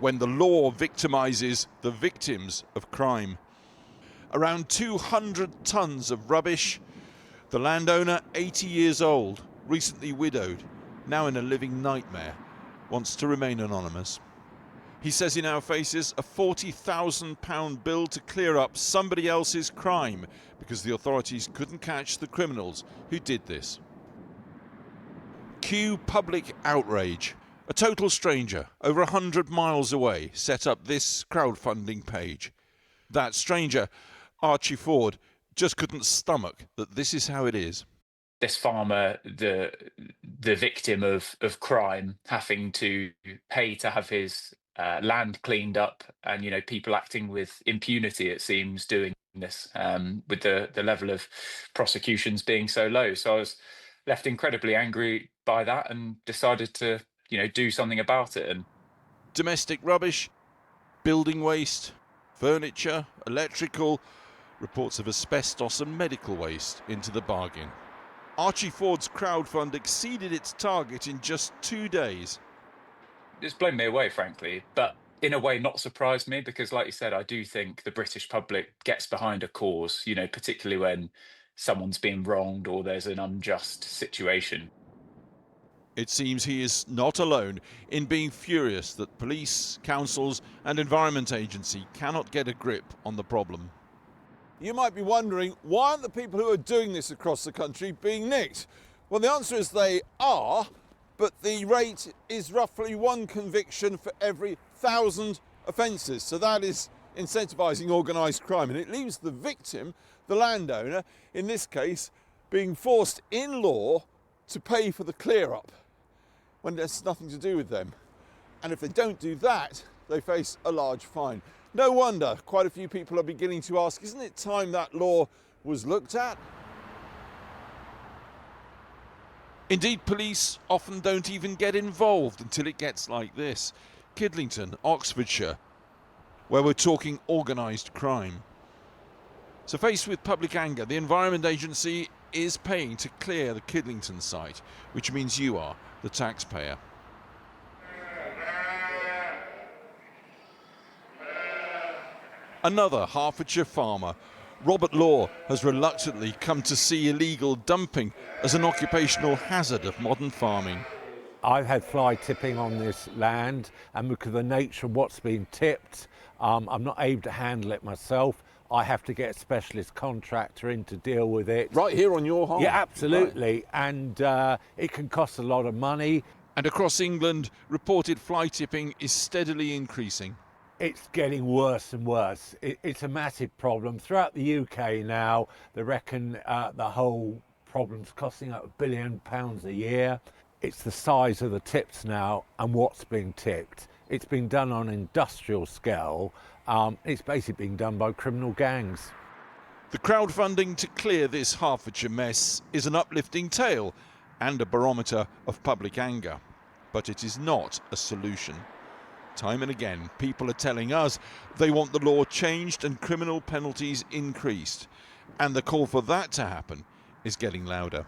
when the law victimises the victims of crime. Around 200 tonnes of rubbish. The landowner, 80 years old, recently widowed, now in a living nightmare, wants to remain anonymous. He says in our faces a £40,000 bill to clear up somebody else's crime because the authorities couldn't catch the criminals who did this. Cue public outrage. A total stranger, over 100 miles away, set up this crowdfunding page. That stranger, Archie Ford, just couldn't stomach that this is how it is. This farmer, the victim of crime, having to pay to have his land cleaned up, and people acting with impunity, it seems, doing this with the level of prosecutions being so low. So I was left incredibly angry by that and decided to do something about it. And domestic rubbish, building waste, furniture, electrical, reports of asbestos and medical waste into the bargain. Archie Ford's crowdfund exceeded its target in just 2 days. It's blown me away, frankly, but in a way not surprised me, because like you said, I do think the British public gets behind a cause, particularly when someone's being wronged or there's an unjust situation. It seems he is not alone in being furious that police, councils and Environment Agency cannot get a grip on the problem. You might be wondering, why aren't the people who are doing this across the country being nicked? Well, the answer is they are, but the rate is roughly 1 conviction for every 1,000 offences. So that is incentivising organised crime, and it leaves the victim, the landowner, in this case, being forced in law to pay for the clear-up when there's nothing to do with them. And if they don't do that, they face a large fine. No wonder quite a few people are beginning to ask, isn't it time that law was looked at? Indeed, police often don't even get involved until it gets like this. Kidlington, Oxfordshire, where we're talking organised crime. So faced with public anger, the Environment Agency is paying to clear the Kidlington site, which means you are the taxpayer. Another Hertfordshire farmer, Robert Law, has reluctantly come to see illegal dumping as an occupational hazard of modern farming. I've had fly tipping on this land, and because of the nature of what's been tipped, I'm not able to handle it myself. I have to get a specialist contractor in to deal with it. Right here on your farm? Yeah, absolutely. Right. And it can cost a lot of money. And across England, reported fly tipping is steadily increasing. It's getting worse and worse. It's a massive problem. Throughout the UK now, they reckon the whole problem's costing up £1 billion a year. It's the size of the tips now and what's being tipped. It's being done on an industrial scale. It's basically being done by criminal gangs. The crowdfunding to clear this Hertfordshire mess is an uplifting tale and a barometer of public anger. But it is not a solution. Time and again, people are telling us they want the law changed and criminal penalties increased. And the call for that to happen is getting louder.